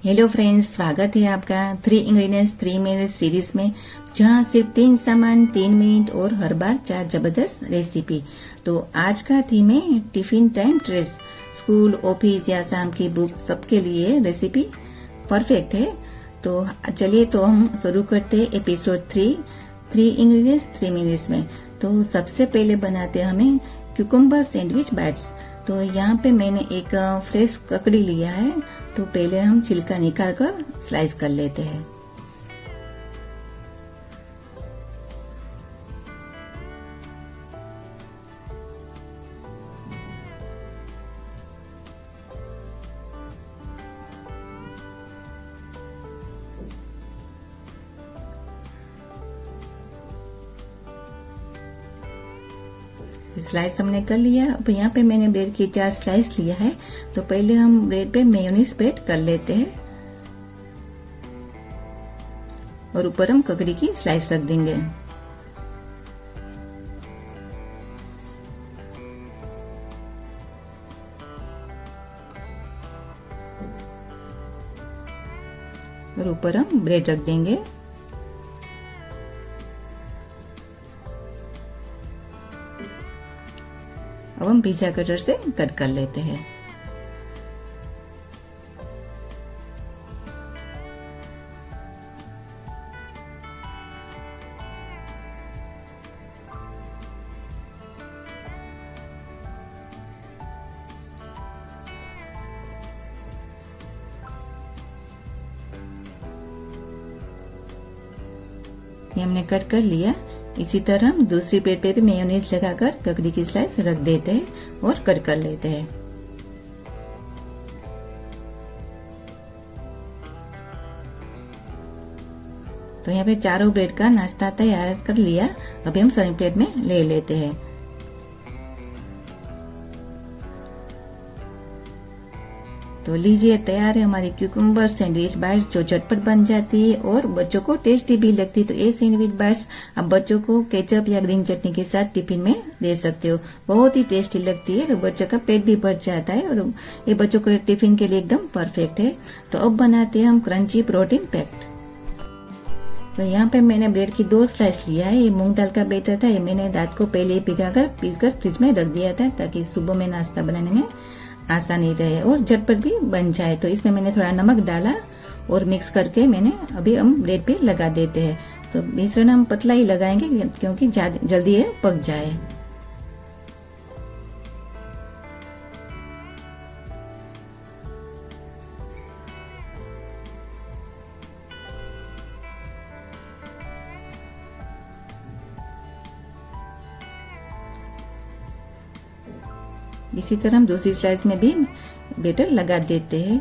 Hello friends, स्वागत है आपका 3 इंग्रेडिएंट्स 3 मिनट सीरीज में, जहां सिर्फ 3 सामान 3 मिनट और हर बार 4 जबरदस्त रेसिपी। तो आज का थीम है tiffin time trace. School, office या शाम की बुक सबके लिए रेसिपी परफेक्ट है। तो चलिए तो हम शुरू करते हैं एपिसोड 3 इंग्रेडिएंट्स 3 मिनट्स में। तो सबसे पहले बनाते हैं हमें क्यूकम्बर सैंडविच बैट्स। तो यहाँ पे मैंने एक फ्रेश ककड़ी लिया है। तो पहले हम छिलका निकाल कर स्लाइस कर लेते हैं। स्लाइस हमने कर लिया। अब यहाँ पे मैंने ब्रेड की 4 स्लाइस लिया है। तो पहले हम ब्रेड पे मेयोनीज स्प्रेड कर लेते हैं और ऊपर हम ककड़ी की स्लाइस रख देंगे। और ऊपर हम ब्रेड रख देंगे। अब हम पिज़्ज़ा कटर से कट कर लेते हैं। ये हमने कट कर लिया। इसी तरह हम दूसरी प्लेट पे भी मेयोनीज लगाकर ककड़ी की स्लाइस रख देते हैं और कट कर लेते हैं। तो यहाँ पे चारों ब्रेड का नाश्ता तैयार कर लिया। अभी हम सर्विंग प्लेट में ले लेते हैं। तो लीजिए, तैयार है हमारी क्यूकम्बर सैंडविच बाइट्स, जो झटपट बन जाती है और बच्चों को टेस्टी भी लगती है। तो ये सैंडविच बाइट्स आप बच्चों को केचप या ग्रीन चटनी के साथ टिफिन में दे सकते हो। बहुत ही टेस्टी लगती है और बच्चों का पेट भी भर जाता है और ये बच्चों के टिफिन के लिए एकदम परफेक्ट है। तो अब बनाते हैं हम क्रंची प्रोटीन पैक्ड। तो यहाँ पे मैंने ब्रेड की 2 स्लाइस लिया है। ये मूंग दाल का बैटर था। ये मैंने रात को पहले ही भिगाकर पीसकर फ्रिज में रख दिया था, ताकि सुबह में नाश्ता बनाने में आसानी रहे और झटपट भी बन जाए। तो इसमें मैंने थोड़ा नमक डाला और मिक्स करके मैंने अभी हम ब्रेड पे लगा देते हैं। तो मिश्रण हम पतला ही लगाएंगे, क्योंकि जल्दी ये पक जाए। इसी तरह हम दूसरी स्लाइस में भी बैटर लगा देते हैं।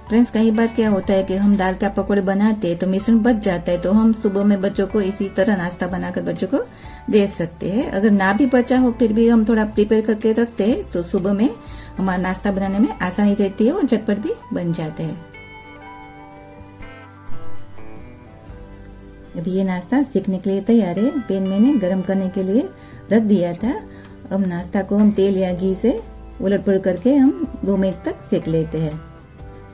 फ्रेंड्स, कई बार क्या होता है कि हम दाल का पकौड़े बनाते हैं तो मिश्रण बच जाता है। तो हम सुबह में बच्चों को इसी तरह नाश्ता बनाकर बच्चों को दे सकते हैं। अगर ना भी बचा हो फिर भी हम थोड़ा प्रिपेयर करके रखते हैं, तो सुबह में हमारा नाश्ता बनाने में आसानी रहती है और झटपट भी बन जाते हैं। अभी ये नाश्ता सेकने के लिए तैयार है। पैन मैंने गर्म करने के लिए रख दिया था। अब नाश्ता को हम तेल या घी से उलट पुलट करके हम 2 मिनट तक सेक लेते हैं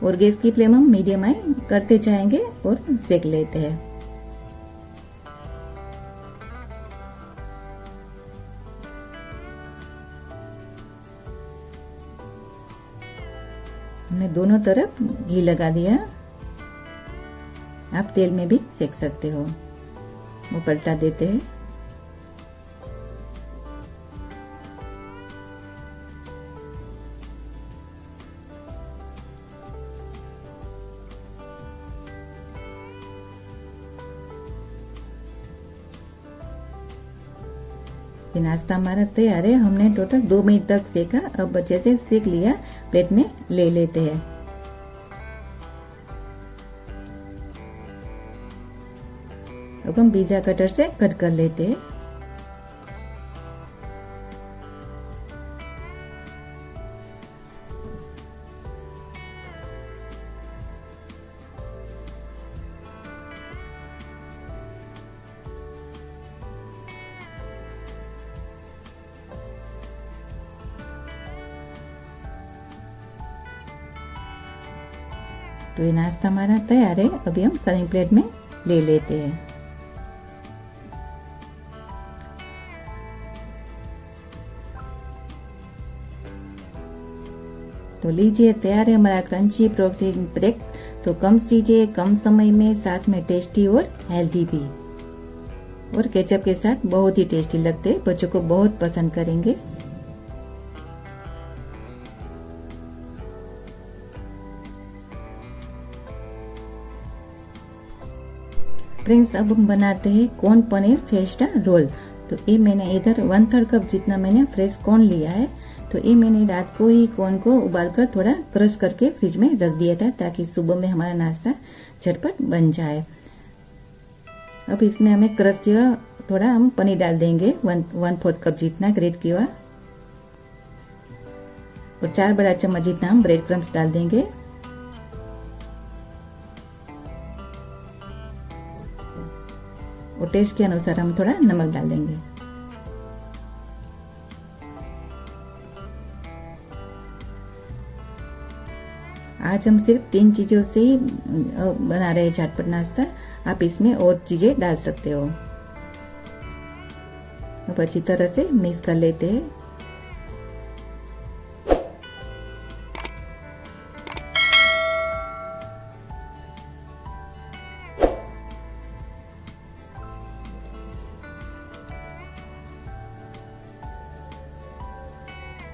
और गैस की फ्लेम हम मीडियम हाई करते जाएंगे और सेक लेते हैं। हमने दोनों तरफ घी लगा दिया। आप तेल में भी सेक सकते हो। वो पलटा देते हैं। ये नाश्ता हमारा तैयार है। हमने टोटल 2 मिनट तक सेका। अब अच्छे से सेक लिया। प्लेट में ले लेते हैं। अब हम पिज़्ज़ा कटर से कट कर लेते हैं। तो ये नाश्ता हमारा तैयार है। अभी हम सर्विंग प्लेट में ले लेते हैं। तो लीजिए, तैयार है हमारा क्रंची प्रोटीन ब्रेक। तो कम चीजें कम समय में, साथ में टेस्टी और हेल्दी भी, और केचप के साथ बहुत ही टेस्टी लगते हैं। बच्चों को बहुत पसंद करेंगे। फ्रेंड्स, अब हम बनाते हैं कॉर्न पनीर फेस्टा रोल। तो ये मैंने इधर 1/3 कप जितना मैंने फ्रेश कॉर्न लिया है। तो ये मैंने रात को ही कॉर्न को उबालकर थोड़ा क्रश करके फ्रिज में रख दिया था, ताकि सुबह में हमारा नाश्ता झटपट बन जाए। अब इसमें हमें क्रश किया थोड़ा हम पनीर डाल देंगे, 1/4 कप जितना ग्रेट किया, और 4 बड़ा चम्मच जितना हम ब्रेड क्रम्स डाल देंगे। और टेस्ट के अनुसार हम थोड़ा नमक डाल देंगे। आज हम सिर्फ 3 चीजों से ही बना रहे हैं झटपट नाश्ता। आप इसमें और चीजें डाल सकते हो। अब अच्छी तरह से मिक्स कर लेते हैं।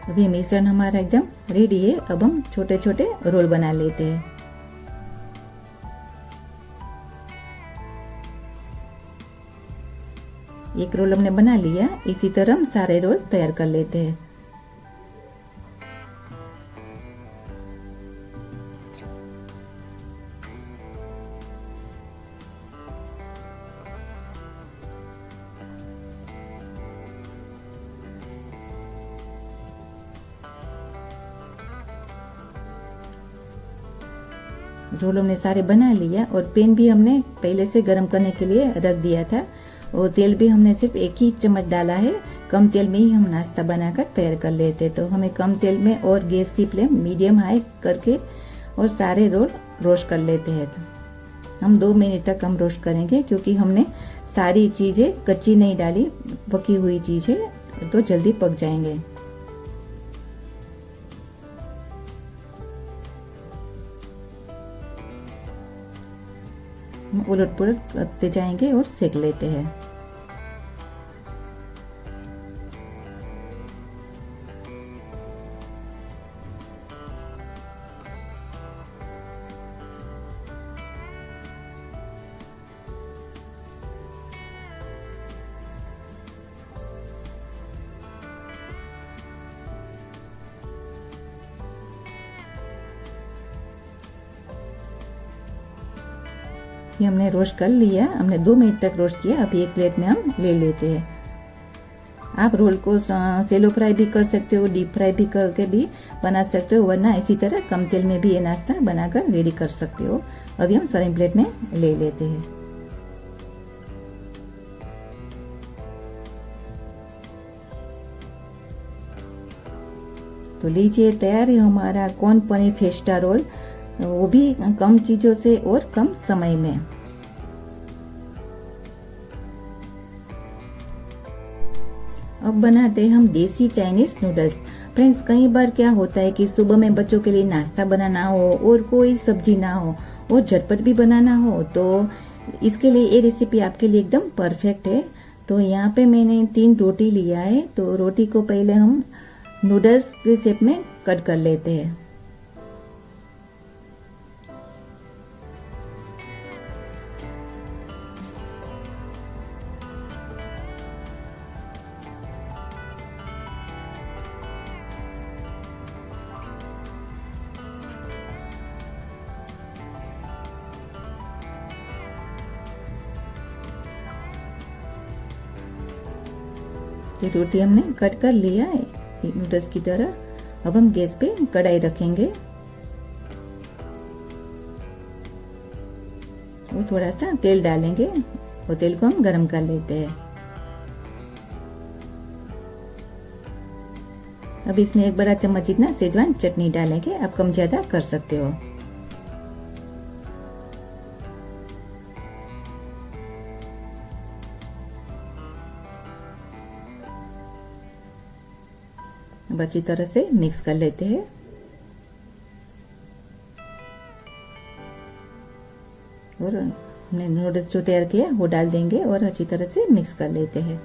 अभी मिश्रण हमारा एकदम रेडी है। अब हम छोटे छोटे रोल बना लेते हैं। एक रोल हमने बना लिया। इसी तरह हम सारे रोल तैयार कर लेते हैं। रोल हमने सारे बना लिया, और पैन भी हमने पहले से गर्म करने के लिए रख दिया था, और तेल भी हमने सिर्फ 1 ही चम्मच डाला है। कम तेल में ही हम नाश्ता बनाकर तैयार कर लेते। तो हमें कम तेल में और गैस की फ्लेम मीडियम हाई करके और सारे रोल रोस्ट कर लेते हैं। हम 2 मिनट तक हम रोस्ट करेंगे, क्योंकि हमने सारी चीजें कच्ची नहीं डाली, पकी हुई चीजें तो जल्दी पक जाएंगे। उलट पुलट करते जाएंगे और सेक लेते हैं। ये हमने रोस्ट कर लिया। हमने 2 मिनट तक रोस्ट किया। अभी एक प्लेट में हम ले लेते हैं। आप रोल को सेलो फ्राई भी कर सकते हो, डीप फ्राई भी करके भी बना सकते हो, वरना इसी तरह कम तेल में भी ये नाश्ता बनाकर रेडी कर सकते हो। अभी हम सर्विंग प्लेट में ले लेते हैं। तो लीजिए, तैयार है हमारा कॉर्न पनीर फेस्टा रोल, वो भी कम चीजों से और कम समय में। अब बनाते हैं हम देसी चाइनीज नूडल्स। फ्रेंड्स, कई बार क्या होता है कि सुबह में बच्चों के लिए नाश्ता बनाना हो और कोई सब्जी ना हो और झटपट भी बनाना हो, तो इसके लिए ये रेसिपी आपके लिए एकदम परफेक्ट है। तो यहाँ पे मैंने 3 रोटी लिया है। तो रोटी को पहले हम नूडल्स के शेप में कट कर लेते हैं। ये रोटी हमने कट कर लिया है नूडल्स की तरह। अब हम गैस पे कढ़ाई रखेंगे और थोड़ा सा तेल डालेंगे और तेल को हम गरम कर लेते हैं। अब इसमें 1 बड़ा चम्मच जितना सेजवान चटनी डालेंगे। आप कम ज्यादा कर सकते हो। अब अच्छी तरह से मिक्स कर लेते हैं। और हमने नूडल्स जो तैयार किया वो डाल देंगे और अच्छी तरह से मिक्स कर लेते हैं।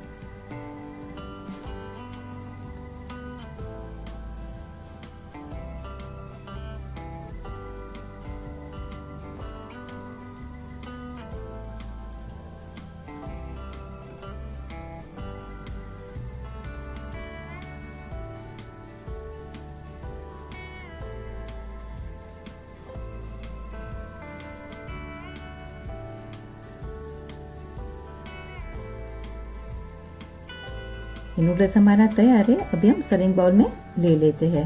नूडल्स हमारा तैयार है। अभी हम सर्विंग बाउल में ले लेते हैं।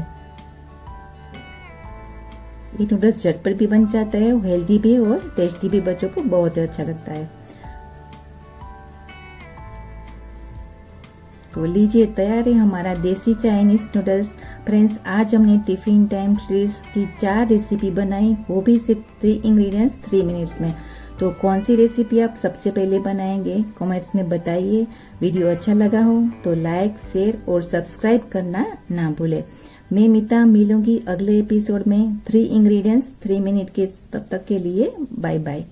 ये नूडल्स झटपट भी बन जाता है, हेल्दी भी और टेस्टी भी, बच्चों को बहुत अच्छा लगता है। तो लीजिए, तैयार है हमारा देसी चाइनीज नूडल्स। फ्रेंड्स, आज हमने टिफिन टाइम ट्रीट्स की 4 रेसिपी बनाई, वो भी सिर्फ 3 इंग्रेडिएंट्स 3 मिनट्स में। तो कौन सी रेसिपी आप सबसे पहले बनाएंगे, कमेंट्स में बताइए। वीडियो अच्छा लगा हो तो लाइक, शेयर और सब्सक्राइब करना ना भूले। मैं मीता मिलूंगी अगले एपिसोड में 3 इंग्रेडिएंट्स 3 मिनट के। तब तक के लिए बाय बाय।